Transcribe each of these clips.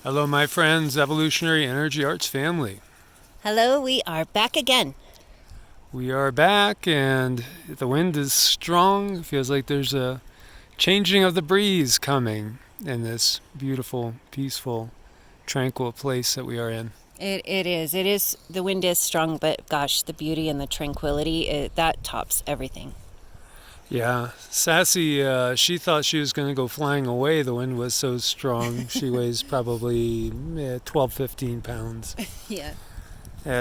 Hello, my friends, Evolutionary Energy Arts family. Hello, we are back again. We are back, and the wind is strong. It feels like there's a changing of the breeze coming in this beautiful, peaceful, tranquil place that we are in. It is. The wind is strong, but gosh, the beauty and the tranquility, that tops everything. Yeah, Sassy, she thought she was going to go flying away. The wind was so strong. She weighs probably 12, 15 pounds. Yeah.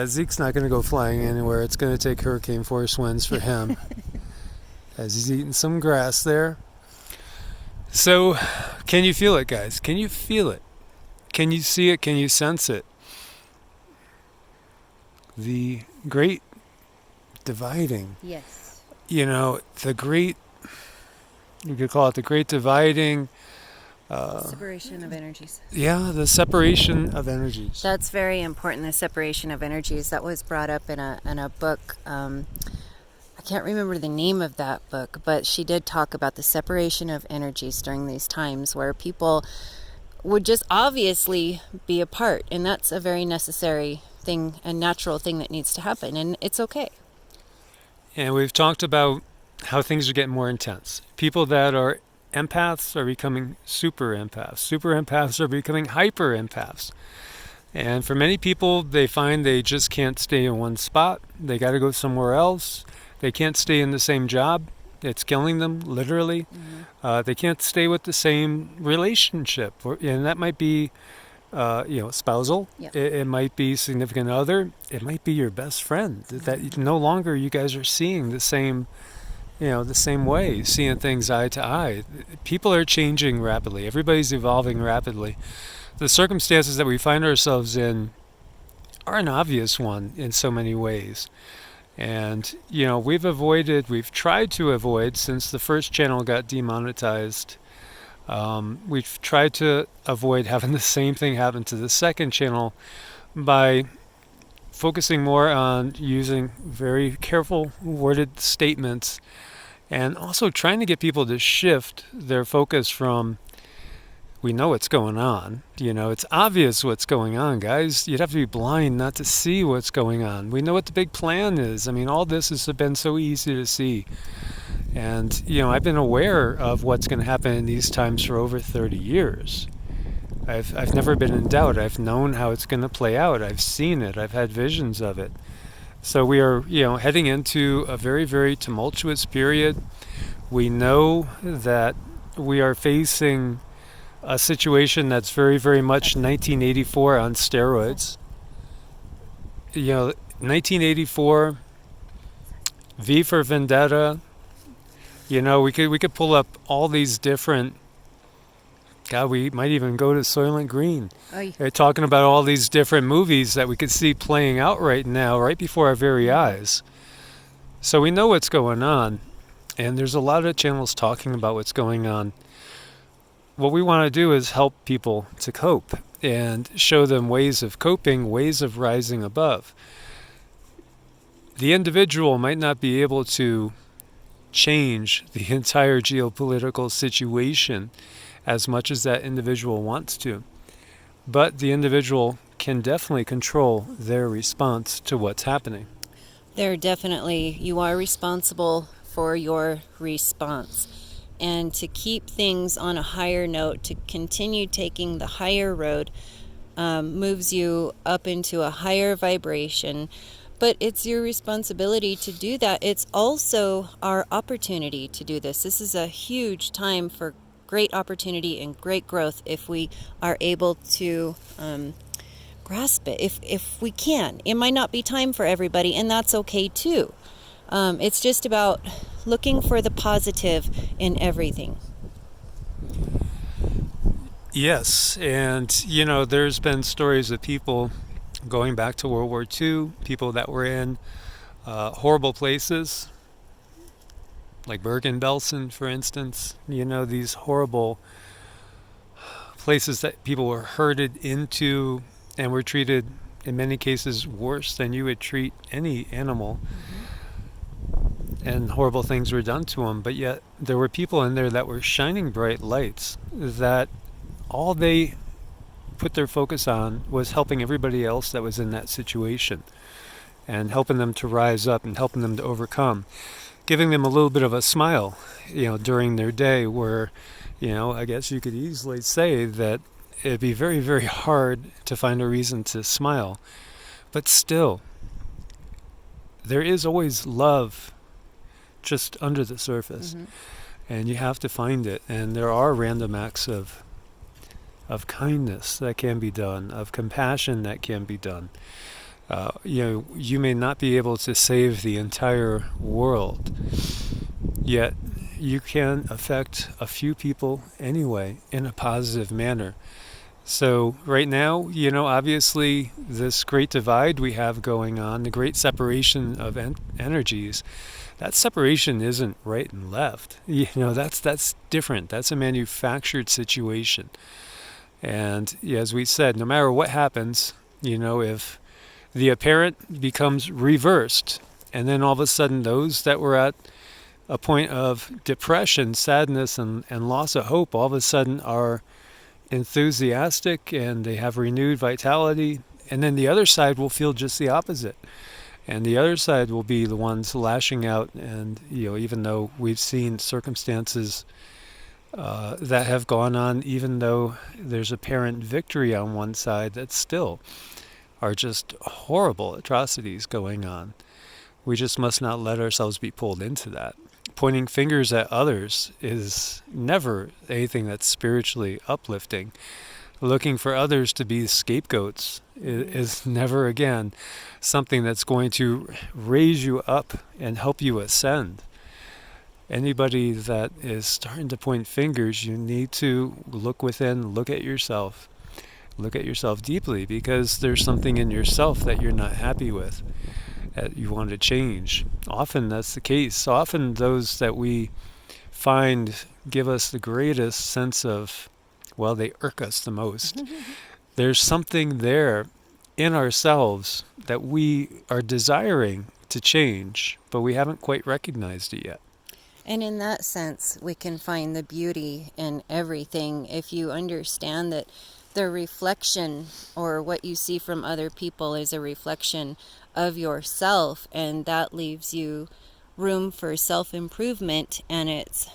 Zeke's not going to go flying anywhere. It's going to take hurricane force winds for him as he's eating some grass there. So, can you feel it, guys? Can you feel it? Can you see it? Can you sense it? The great dividing. Yes. The great, you could call it the great dividing. Separation of energies. Yeah, the separation of energies. That's very important, the separation of energies. That was brought up in a book. I can't remember the name of that book, but she did talk about the separation of energies during these times where people would just obviously be apart. And that's a very necessary thing, a natural thing that needs to happen. And it's okay. And we've talked about how things are getting more intense. People that are empaths are becoming super empaths. Super empaths are becoming hyper empaths. And for many people, they find they just can't stay in one spot. They got to go somewhere else. They can't stay in the same job. It's killing them, literally. Mm-hmm. They can't stay with the same relationship. And that might be spousal. Yep. It might be significant other. It might be your best friend. That no longer you guys are seeing the same way, seeing things eye to eye. People are changing rapidly. Everybody's evolving rapidly. The circumstances that we find ourselves in are an obvious one in so many ways. And, we've tried to avoid, since the first channel got demonetized, we've tried to avoid having the same thing happen to the second channel by focusing more on using very careful worded statements and also trying to get people to shift their focus from, we know what's going on. It's obvious what's going on, guys. You'd have to be blind not to see what's going on. We know what the big plan is. I mean, all this has been so easy to see. And, I've been aware of what's going to happen in these times for over 30 years. I've never been in doubt. I've known how it's going to play out. I've seen it. I've had visions of it. So we are, heading into a very, very tumultuous period. We know that we are facing a situation that's very, very much 1984 on steroids. 1984, V for Vendetta. We could pull up all these different. God, we might even go to Soylent Green. They're talking about all these different movies that we could see playing out right now, right before our very eyes. So we know what's going on, and there's a lot of channels talking about what's going on. What we want to do is help people to cope and show them ways of coping, ways of rising above. The individual might not be able to change the entire geopolitical situation as much as that individual wants to. But the individual can definitely control their response to what's happening. You are responsible for your response. And to keep things on a higher note, to continue taking the higher road, moves you up into a higher vibration. But it's your responsibility to do that. It's also our opportunity to do this. This is a huge time for great opportunity and great growth if we are able to grasp it. If we can. It might not be time for everybody, and that's okay too. It's just about looking for the positive in everything. Yes, and there's been stories of people going back to World War II, people that were in horrible places, like Bergen-Belsen, for instance. These horrible places that people were herded into and were treated, in many cases, worse than you would treat any animal. Mm-hmm. And horrible things were done to them. But yet there were people in there that were shining bright lights, that all they put their focus on was helping everybody else that was in that situation and helping them to rise up and helping them to overcome, giving them a little bit of a smile, during their day where, I guess you could easily say that it'd be very, very hard to find a reason to smile. But still, there is always love just under the surface. Mm-hmm. And you have to find it. And there are random acts of kindness that can be done, of compassion that can be done. You may not be able to save the entire world, yet you can affect a few people anyway in a positive manner. So right now, obviously this great divide we have going on, the great separation of energies, that separation isn't right and left. That's different. That's a manufactured situation. And as we said, no matter what happens, if the apparent becomes reversed, and then all of a sudden those that were at a point of depression, sadness, and loss of hope all of a sudden are enthusiastic and they have renewed vitality, and then the other side will feel just the opposite. And the other side will be the ones lashing out, and even though we've seen circumstances that have gone on, even though there's apparent victory on one side, that still are just horrible atrocities going on. We just must not let ourselves be pulled into that. Pointing fingers at others is never anything that's spiritually uplifting. Looking for others to be scapegoats is never, again, something that's going to raise you up and help you ascend. Anybody that is starting to point fingers, you need to look within, look at yourself. Look at yourself deeply, because there's something in yourself that you're not happy with, that you want to change. Often that's the case. Often those that we find give us the greatest sense of, they irk us the most. There's something there in ourselves that we are desiring to change, but we haven't quite recognized it yet. And in that sense, we can find the beauty in everything if you understand that the reflection, or what you see from other people, is a reflection of yourself, and that leaves you room for self-improvement, and it's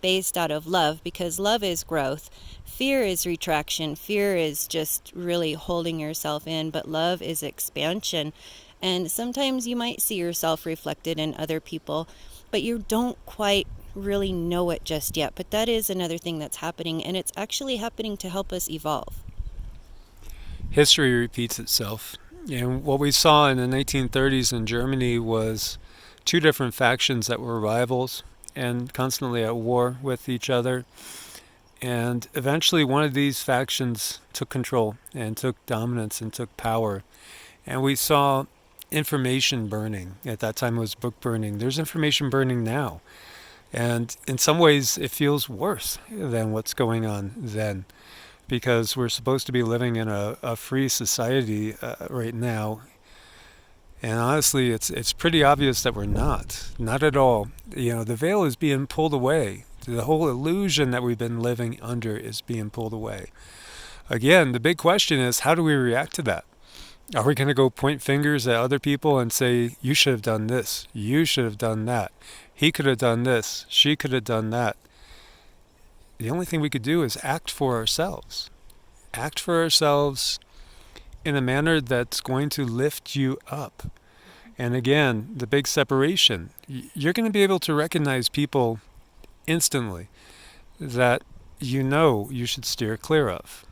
based out of love, because love is growth. Fear is retraction. Fear is just really holding yourself in, but love is expansion. And sometimes you might see yourself reflected in other people, but you don't quite really know it just yet. But that is another thing that's happening, and it's actually happening to help us evolve. History repeats itself. And what we saw in the 1930s in Germany was two different factions that were rivals and constantly at war with each other. And eventually one of these factions took control and took dominance and took power. And we saw information burning. At that time it was book burning. There's information burning now. And in some ways it feels worse than what's going on then, because we're supposed to be living in a free society right now. And honestly, it's pretty obvious that we're not at all. The veil is being pulled away. The whole illusion that we've been living under is being pulled away. Again, the big question is, how do we react to that? Are we going to go point fingers at other people and say, you should have done this, you should have done that, he could have done this, she could have done that? The only thing we could do is act for ourselves. Act for ourselves in a manner that's going to lift you up. And again, the big separation. You're going to be able to recognize people instantly that you should steer clear of.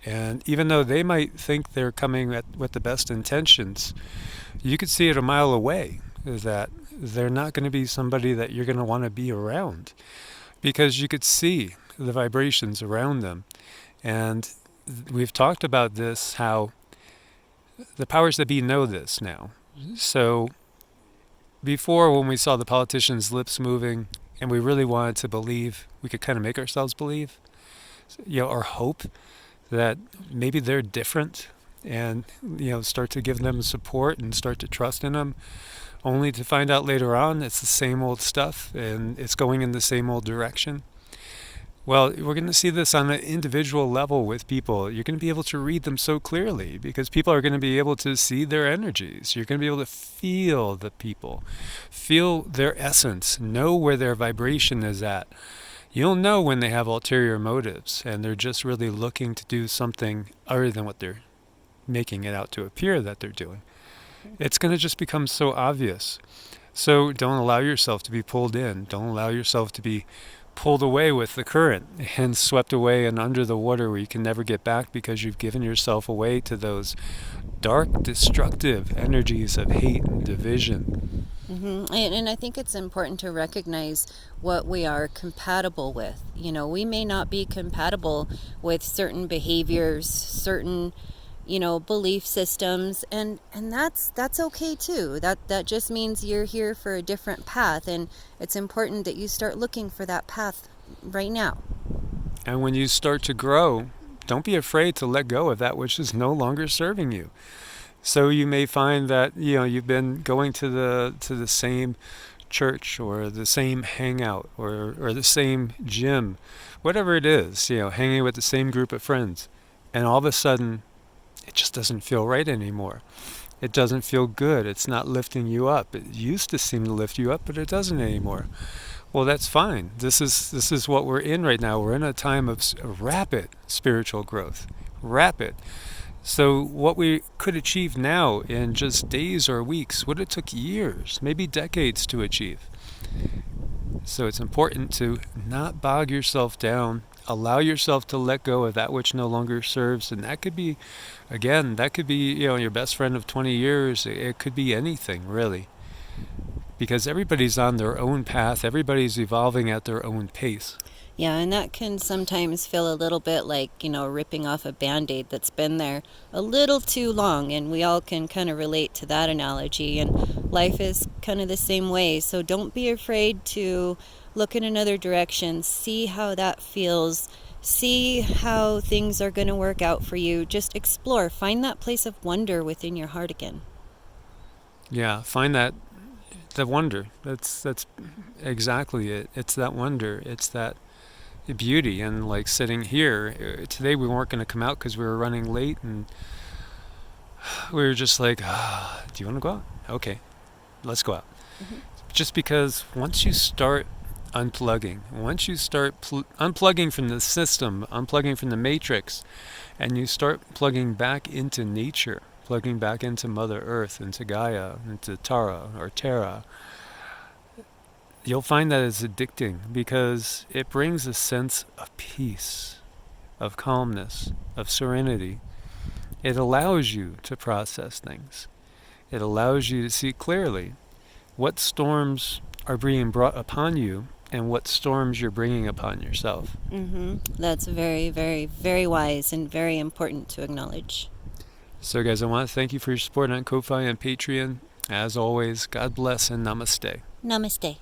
And even though they might think they're coming with the best intentions, you could see it a mile away that they're not going to be somebody that you're going to want to be around, because you could see the vibrations around them. And we've talked about this, how the powers that be know this now. So before, when we saw the politicians' lips moving and we really wanted to believe, we could kind of make ourselves believe, or hope that maybe they're different, and start to give them support and start to trust in them, only to find out later on it's the same old stuff and it's going in the same old direction. Well, we're going to see this on an individual level with people. You're going to be able to read them so clearly because people are going to be able to see their energies. You're going to be able to feel the people, feel their essence, know where their vibration is at. You'll know when they have ulterior motives and they're just really looking to do something other than what they're making it out to appear that they're doing. It's going to just become so obvious. So don't allow yourself to be pulled in. Don't allow yourself to be pulled away with the current and swept away and under the water where you can never get back because you've given yourself away to those dark, destructive energies of hate and division. And I think it's important to recognize what we are compatible with. You know, we may not be compatible with certain behaviors, certain, belief systems, and that's okay too. That just means you're here for a different path, and it's important that you start looking for that path right now. And when you start to grow, don't be afraid to let go of that which is no longer serving you. So you may find that you've been going to the same church or the same hangout or the same gym, whatever it is, hanging with the same group of friends, and all of a sudden it just doesn't feel right anymore. It doesn't feel good. It's not lifting you up. It used to seem to lift you up, but it doesn't anymore. Well, that's fine. This is what we're in right now. We're in a time of rapid spiritual growth. Rapid. So what we could achieve now in just days or weeks, what it took years, maybe decades to achieve. So it's important to not bog yourself down. Allow yourself to let go of that which no longer serves. And that could be, again, your best friend of 20 years. It could be anything, really. Because everybody's on their own path. Everybody's evolving at their own pace. Yeah, and that can sometimes feel a little bit like, ripping off a Band-Aid that's been there a little too long, and we all can kind of relate to that analogy, and life is kind of the same way. So don't be afraid to look in another direction, see how that feels, see how things are going to work out for you. Just explore, find that place of wonder within your heart again. Yeah, find the wonder. That's exactly it. It's that wonder. It's that beauty. And like sitting here today, we weren't going to come out because we were running late, and we were just like, do you want to go out? Okay, let's go out. Just because once you start unplugging, once you start unplugging from the system, unplugging from the matrix, and you start plugging back into nature, plugging back into Mother Earth, into Gaia, into Tara or Terra, you'll find that it's addicting because it brings a sense of peace, of calmness, of serenity. It allows you to process things. It allows you to see clearly what storms are being brought upon you and what storms you're bringing upon yourself. That's very, very, very wise and very important to acknowledge. So guys, I want to thank you for your support on Ko-Fi and Patreon. As always, God bless and namaste. Namaste.